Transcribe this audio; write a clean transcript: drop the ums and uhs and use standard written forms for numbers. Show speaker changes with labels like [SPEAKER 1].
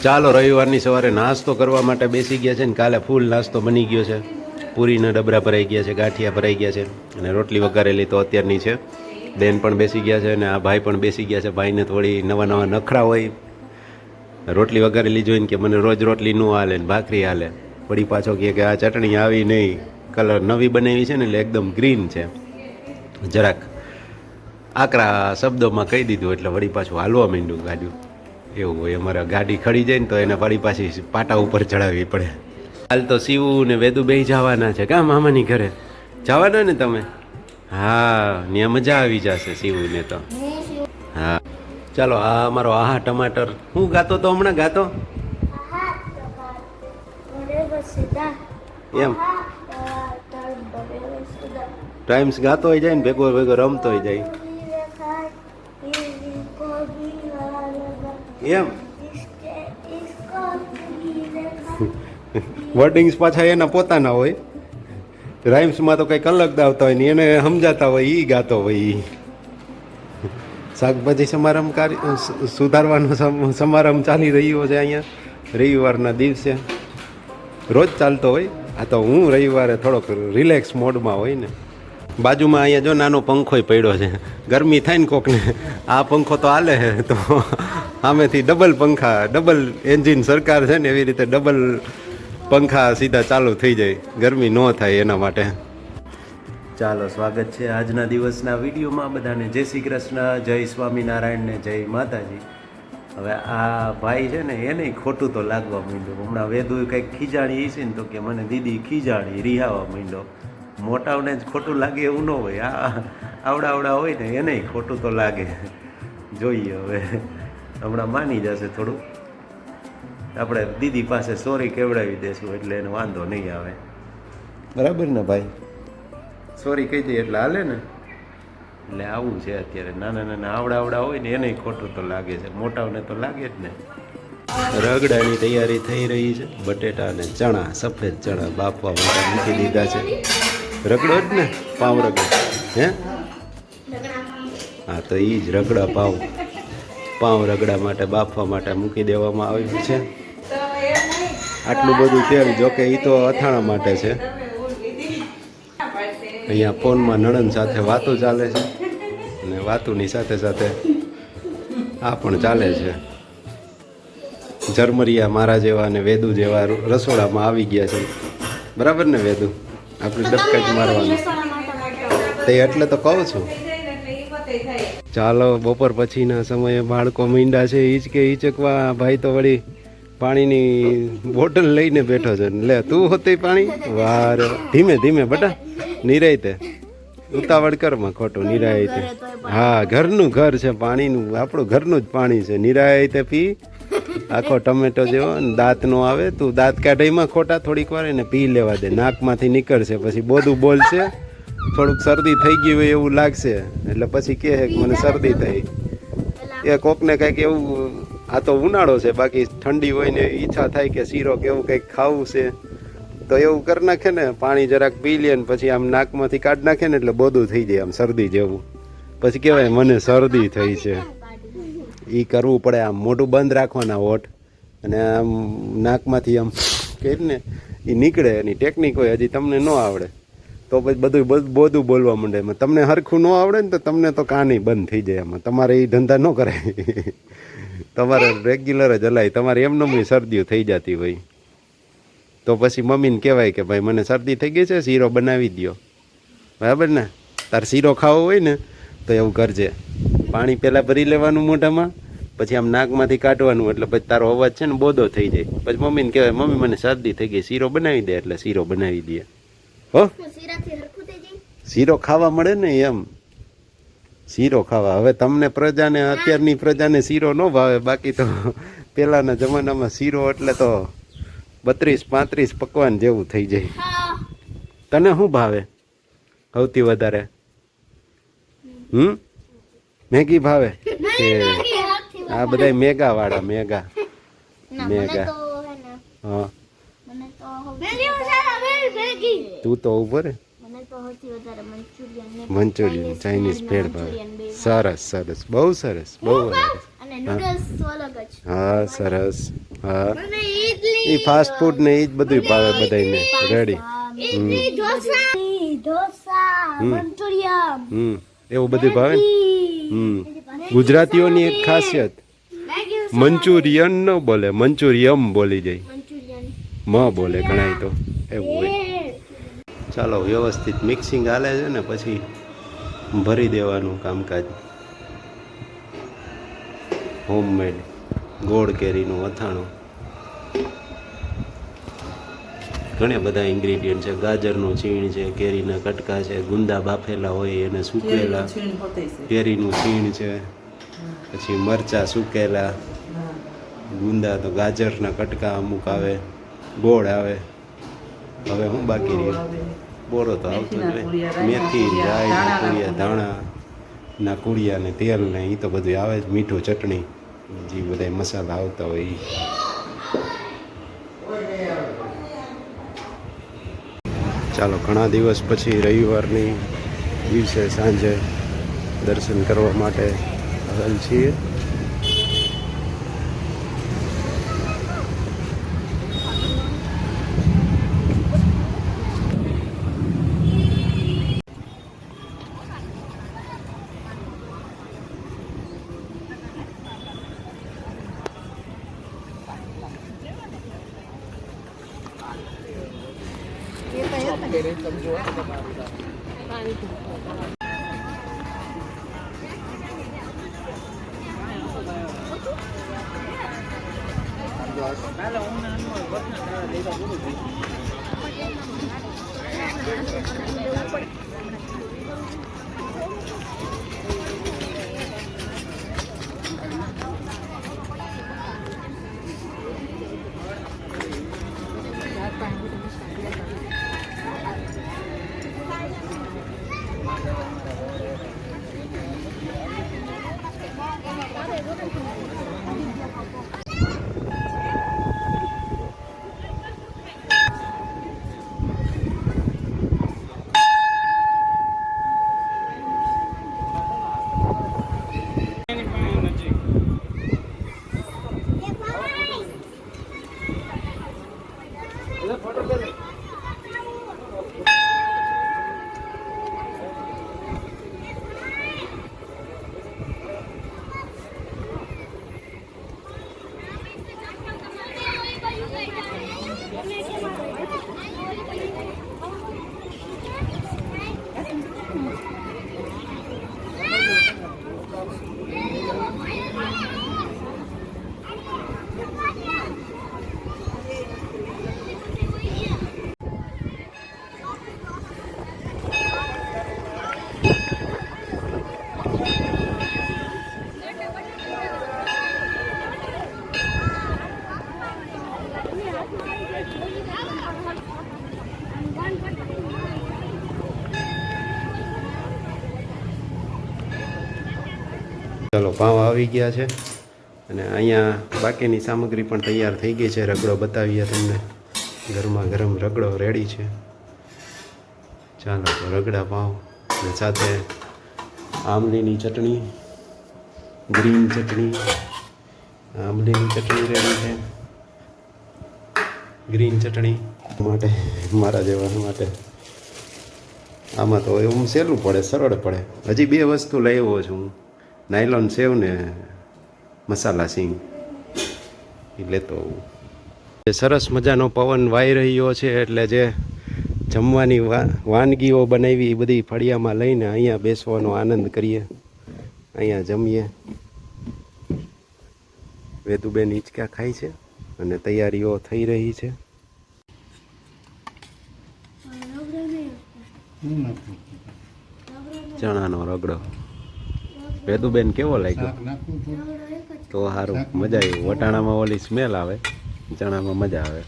[SPEAKER 1] ચાલો રવિવારની સવારે નાસ્તો કરવા માટે બેસી ગયા છે ને કાલે ફૂલ નાસ્તો બની ગયો છે. પૂરીના ડબરા ભરાઈ ગયા છે, ગાંઠિયા ભરાઈ ગયા છે અને રોટલી વઘારેલી તો અત્યારની છે. બેન પણ બેસી ગયા છે અને આ ભાઈ પણ બેસી ગયા છે. ભાઈને થોડી નવા નવા નખરા હોય. રોટલી વઘારેલી જોઈને કે મને રોજ રોટલી ન હાલે ને ભાખરી હાલે. વળી પાછો કહે કે આ ચટણી આવી નહીં, કલર નવી બનાવી છે ને એટલે એકદમ ગ્રીન છે. જરાક આકરા શબ્દોમાં કહી દીધું એટલે વળી પાછું હાલવા માંડ્યું ગાડ્યું. એવું હોય, અમારે ગાડી ખડી જાય ને તો એને વળી પાછી પાટા ઉપર ચડાવવી પડે. હાલ તો શિવુ ને વેદુ બે જવાના છે કા મામાની ઘરે જવાના ને તમે? હા, ત્યાં મજા આવી જશે શિવુને તો. હા ચાલો. આ અમારો આહા ટમાટર હું ગાતો તો હમણાં ગાતો એમ ટાઈમ્સ ગાતો હોય જાય ને ભેગો ભેગો રમતો હોય જાય એમ. વર્ડિંગ્સ પાછા એના પોતાના હોય. રાઇમ્સમાં તો કંઈક અલગ આવતા હોય ને એને સમજાતા હોય એ ગાતો હોય. શાકભાજી સુધારવાનો સમારંભ ચાલી રહ્યો છે અહીંયા રવિવારના દિવસે. રોજ ચાલતો હોય. આ તો હું રવિવારે થોડોક રિલેક્સ મોડમાં હોય ને. બાજુમાં અહીંયા જો નાનો પંખોય પડ્યો છે. ગરમી થાય ને કોકને આ પંખો તો હાલે છે તો સામેથી ડબલ પંખા, ડબલ એન્જિન સરકાર છે ને એવી રીતે ડબલ પંખા સીધા ચાલુ થઈ જાય, ગરમી ન થાય એના માટે. ચાલો, સ્વાગત છે આજના દિવસના વિડીયોમાં. બધાને જય શ્રી કૃષ્ણ, જય સ્વામિનારાયણ ને જય માતાજી. હવે આ ભાઈ છે ને એને ખોટું તો લાગવા માંડ્યું. હમણાં વેદુ કંઈક ખીજાણી છે ને તો કે મને દીદી ખીજાણી રિહાવા માંડ્યો. મોટાઓને જ ખોટું લાગે એવું ન હોય, આ આવડા હોય ને એને ખોટું તો લાગે. જોઈએ હવે, હમણાં માની જશે થોડું. આપણે દીદી પાસે સોરી કેવડાવી દેશું એટલે એને વાંધો નહીં આવે. બરાબર ને ભાઈ? સોરી કહી દઈએ એટલે હાલે ને. એટલે આવું છે અત્યારે. નાના નાના આવડા હોય ને એને ખોટું તો લાગે છે, મોટાઓને તો લાગે જ ને. રગડાની તૈયારી થઈ રહી છે. બટેટા અને ચણા, સફેદ ચણા બાફવા માટે મૂકી દીધા છે. રગડો જ ને, પાવ રગડો હે? હા, તો એ જ રગડા પાવ રગડા માટે બાફવા માટે મૂકી દેવામાં આવ્યું છે. આટલું બધું તેલ, જોકે એ તો અથાણા માટે છે. અહીંયા ફોનમાં નણંદ સાથે વાતો ચાલે છે અને વાતોની સાથે સાથે આ પણ ચાલે છે. ઝરમરિયા મારા જેવા અને વેદુ જેવા રસોડામાં આવી ગયા છે. બરાબર ને વેદુ? આપણે ડબકા જ મારવાનું તે એટલે તો કહું છું. ચાલો, બપોર પછીના સમયે બાળકો મીંડા છે હિંચકે હિંચકવા. ભાઈ તો વળી પાણીની બોટલ લઈને બેઠો છે. લે તું હોતી પાણી. વાર ધીમે ધીમે બટા, નિરાયતે ઉતાવળ કરમાં ખોટું. નિરાયતે, હા, ઘરનું ઘર છે પાણીનું, આપણું ઘરનું જ પાણી છે. નિરાયતે પી. આખો ટમેટો જેવો દાંત નો આવે. તું દાંત કાઢીમાં ખોટા થોડીક વાર એને પી લેવા દે. નાકમાંથી નીકળશે પછી બોધું બોલશે. થોડુંક શરદી થઈ ગઈ હોય એવું લાગશે એટલે પછી કહે કે મને શરદી થઈ. એ કોકને કંઈક એવું, આ તો ઉનાળો છે, બાકી ઠંડી હોય ને ઈચ્છા થાય કે શીરો કે એવું કંઈક ખાવું છે તો એવું કરી નાખે ને, પાણી જરાક પી લે ને પછી આમ નાકમાંથી કાઢી નાખે ને એટલે બોધું થઈ જાય આમ શરદી જેવું. પછી કહેવાય મને શરદી થઈ છે. એ કરવું પડે. આમ મોઢું બંધ રાખવાના હોઠ અને આમ નાકમાંથી આમ કહે ને એ નીકળે. એની ટેકનિક હોય, હજી તમને ન આવડે તો પછી બધું બોલવા માંડે. એમાં તમને હરખું ન આવડે ને તો તમને તો કાની બંધ થઈ જાય. એમાં તમારે એ ધંધા ન કરાય. તમારે રેગ્યુલર જ હલાય. તમારે એમનેમ શરદીઓ થઈ જતી હોય તો પછી મમ્મીને કહેવાય કે ભાઈ મને શરદી થઈ ગઈ છે, શીરો બનાવી દો. બરાબર ને? તારે શીરો ખાવો હોય ને તો એવું કરજે. પાણી પહેલાં ભરી લેવાનું મોઢામાં, પછી આમ નાકમાંથી કાઢવાનું એટલે પછી તારો અવાજ છે ને બોધો થઈ જાય. પછી મમ્મીને કહેવાય મમ્મી મને શરદી થઈ ગઈ, શીરો બનાવી દે. એટલે શીરો બનાવી દે. હો, શીરો ખાવા મળે ને એમ. શીરો ખાવા. હવે તમને પ્રજાને, અત્યારની પ્રજાને શીરો ન ભાવે, બાકી તો પહેલાંના જમાનામાં શીરો એટલે તો 32-35 પકવાન જેવું થઈ જાય. તને શું ભાવે સૌથી વધારે? મેગી ભાવે કે આ બધા મેગા વાળા? મેગા હા, તું તો ઉભો રે. મંચુરિયન, ચાઇનીઝ ભેળ ભાવે. સરસ સરસ, બહુ સરસ, બહુ સરસ. હા સરસ. હા એ ફાસ્ટ ફૂડ ને એ જ બધું ભાવે બધાને. રેડી. એવું બધું ભાવે. ગુજરાતીઓની એક ખાસિયત મંચુરિયન ન બોલે, મંચુરિયમ બોલી જાય. મ બોલે ઘણા તો એવું હોય. ચાલો વ્યવસ્થિત મિક્સિંગ હાલે છે ને પછી ભરી દેવાનું કામકાજ. હોમમેડ ગોળ કેરીનું અથાણું. ઘણા બધા ઇન્ગ્રેડિયન્ટ છે. ગાજરનું છીણ છે, કેરીના કટકા છે, ગુંદા બાફેલા હોય એને સૂકવેલા, કેરીનું છીણ છે, પછી મરચાં સૂકેલા, ગુંદા તો ગાજરના કટકા અમુક આવે, ગોળ આવે. હવે હું બાકી રહ્યું બોરો તો આવતો જ હોય. મેથી, રાઈ, કુળિયા, ધાણા ના કુળિયા ને તેલ ને એ તો બધું આવે જ. મીઠું, ચટણી જે બધા મસાલા આવતા હોય એ. ચાલો ઘણા દિવસ પછી રવિવારની દિવસે સાંજે દર્શન કરવા માટે આવેલ છીએ. ચાલો પાવ આવી ગયા છે અને અહીંયા બાકીની સામગ્રી પણ તૈયાર થઈ ગઈ છે. રગડો બતાવીએ તમને. ગરમા ગરમ રગડો રેડી છે. ચાલો તો રગડા પાવ અને સાથે આમલીની ચટણી, ગ્રીન ચટણી, આમલીની ચટણી રેડી છે. ગ્રીન ચટણી માટે મારા જેવા માટે આમાં તો એવું સહેલું પડે, સરળ પડે. હજી 2 વસ્તુ લઈ આવ્યો છું હું. નાયલોન સેવ ને મસાલા સિંગ એ લેતો આવું. સરસ મજાનો પવન વાઈ રહ્યો છે એટલે જે જમવાની વાનગીઓ બનાવી એ બધી ફળિયામાં લઈને અહીંયા બેસવાનો આનંદ કરીએ, અહીંયા જમીએ. વેદુબેન હિંચકા ખાય છે અને તૈયારીઓ થઈ રહી છે. ચણાનો રગડો વેદુબેન કેવો લાગ્યો? તો સારું, મજા આવી. વટાણામાં ઓલી સ્મેલ આવે, ચણામાં મજા આવે.